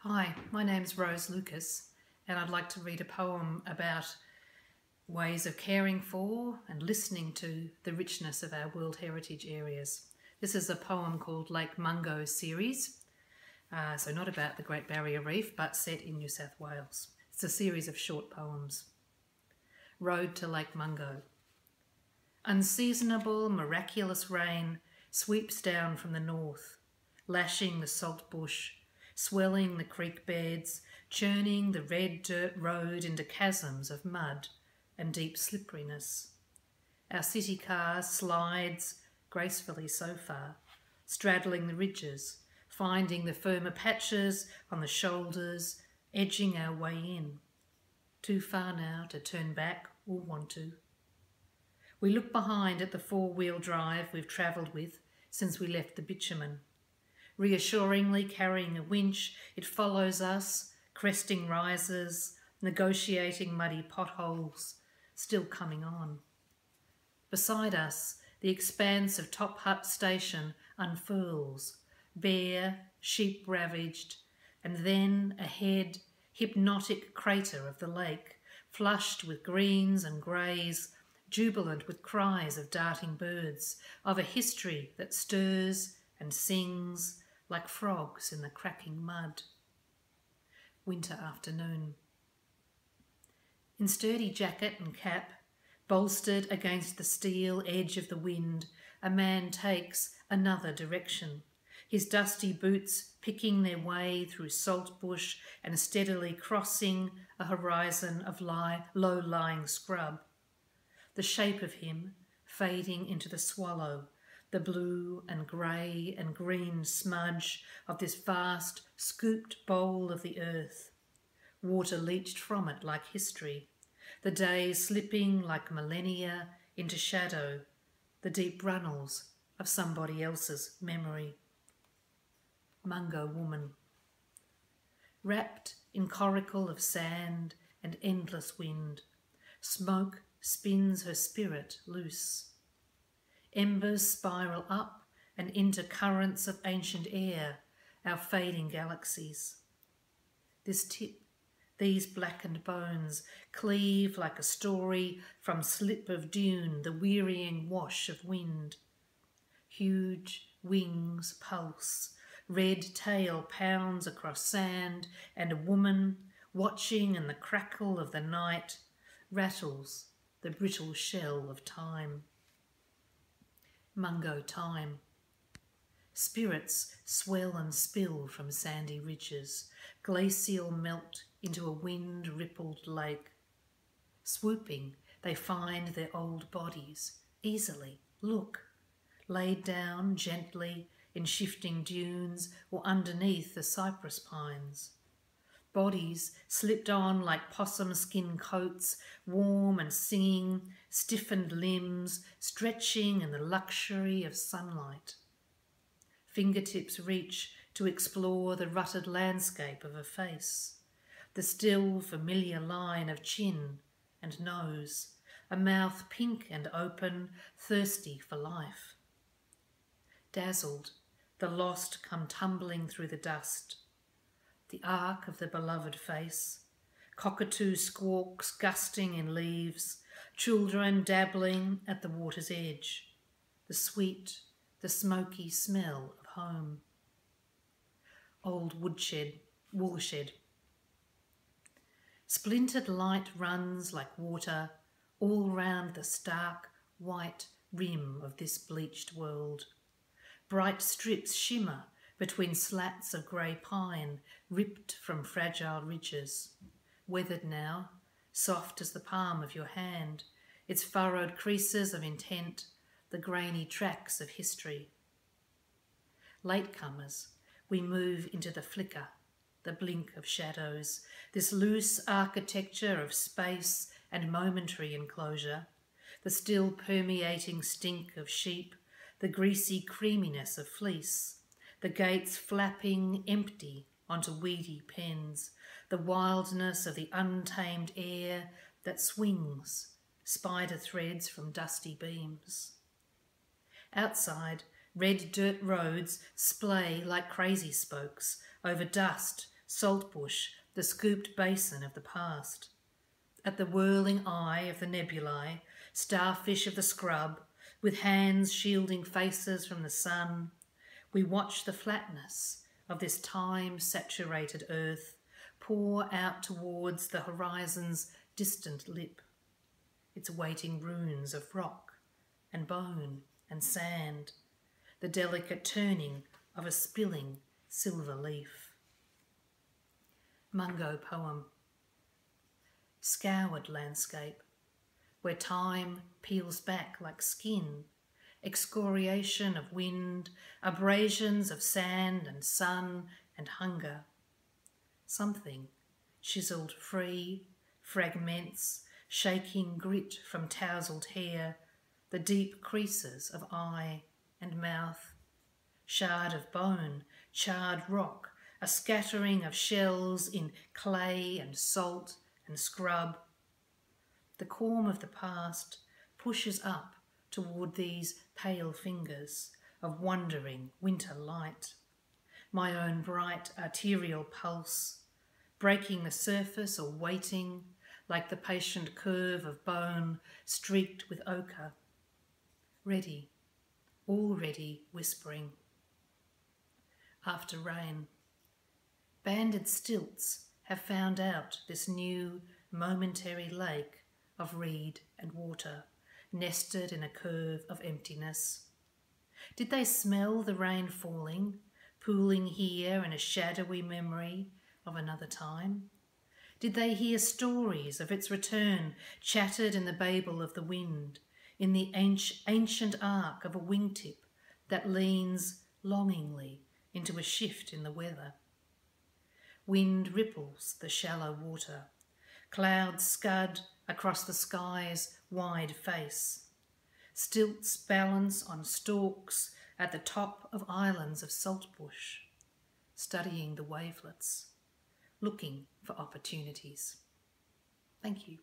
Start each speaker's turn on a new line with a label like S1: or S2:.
S1: Hi, my name's Rose Lucas, and I'd like to read a poem about ways of caring for and listening to the richness of our World Heritage areas. This is a poem called Lake Mungo series, so not about the Great Barrier Reef, but set in New South Wales. It's a series of short poems. Road to Lake Mungo. Unseasonable, miraculous rain sweeps down from the north, lashing the salt bush, swelling the creek beds, churning the red dirt road into chasms of mud and deep slipperiness. Our city car slides gracefully so far, straddling the ridges, finding the firmer patches on the shoulders, edging our way in. Too far now to turn back or want to. We look behind at the four-wheel drive we've travelled with since we left the bitumen. Reassuringly carrying a winch, it follows us, cresting rises, negotiating muddy potholes, still coming on. Beside us, the expanse of Top Hut Station unfurls, bare, sheep-ravaged, and then ahead, hypnotic crater of the lake, flushed with greens and greys, jubilant with cries of darting birds, of a history that stirs and sings like frogs in the cracking mud. Winter afternoon. In sturdy jacket and cap, bolstered against the steel edge of the wind, a man takes another direction, his dusty boots picking their way through salt bush and steadily crossing a horizon of low-lying scrub. The shape of him fading into the swallow, the blue and grey and green smudge of this vast, scooped bowl of the earth. Water leached from it like history, the days slipping like millennia into shadow, the deep runnels of somebody else's memory. Mungo woman. Wrapped in coracle of sand and endless wind, smoke spins her spirit loose. Embers spiral up and into currents of ancient air, our fading galaxies. This tip, these blackened bones, cleave like a story from slip of dune, the wearying wash of wind. Huge wings pulse, red tail pounds across sand, and a woman, watching in the crackle of the night, rattles the brittle shell of time. Mungo time. Spirits swell and spill from sandy ridges, glacial melt into a wind-rippled lake. Swooping, they find their old bodies, easily, look, laid down gently in shifting dunes or underneath the cypress pines. Bodies slipped on like possum skin coats, warm and singing, stiffened limbs, stretching in the luxury of sunlight. Fingertips reach to explore the rutted landscape of a face, the still familiar line of chin and nose, a mouth pink and open, thirsty for life. Dazzled, the lost come tumbling through the dust. The arc of the beloved face, cockatoo squawks gusting in leaves, children dabbling at the water's edge, the sweet, the smoky smell of home. Old woolshed. Splintered light runs like water all round the stark, white rim of this bleached world. Bright strips shimmer between slats of grey pine ripped from fragile ridges. Weathered now, soft as the palm of your hand, its furrowed creases of intent, the grainy tracks of history. Latecomers, we move into the flicker, the blink of shadows, this loose architecture of space and momentary enclosure, the still permeating stink of sheep, the greasy creaminess of fleece, the gates flapping empty onto weedy pens, the wildness of the untamed air that swings, spider threads from dusty beams. Outside, red dirt roads splay like crazy spokes over dust saltbush, the scooped basin of the past. At the whirling eye of the nebulae, starfish of the scrub, with hands shielding faces from the sun, we watch the flatness of this time-saturated earth pour out towards the horizon's distant lip, its waiting runes of rock and bone and sand, the delicate turning of a spilling silver leaf. Mungo poem. Scoured landscape, where time peels back like skin, excoriation of wind, abrasions of sand and sun and hunger. Something chiselled free, fragments, shaking grit from tousled hair, the deep creases of eye and mouth, shard of bone, charred rock, a scattering of shells in clay and salt and scrub. The calm of the past pushes up toward these pale fingers of wandering winter light. My own bright arterial pulse, breaking the surface or waiting like the patient curve of bone streaked with ochre. Ready, already whispering. After rain. Banded stilts have found out this new momentary lake of reed and water, nested in a curve of emptiness. Did they smell the rain falling, pooling here in a shadowy memory of another time? Did they hear stories of its return, chattered in the babel of the wind, in the ancient arc of a wingtip that leans longingly into a shift in the weather? Wind ripples the shallow water. Clouds scud across the sky's wide face. Stilts balance on stalks at the top of islands of saltbush, studying the wavelets, looking for opportunities. Thank you.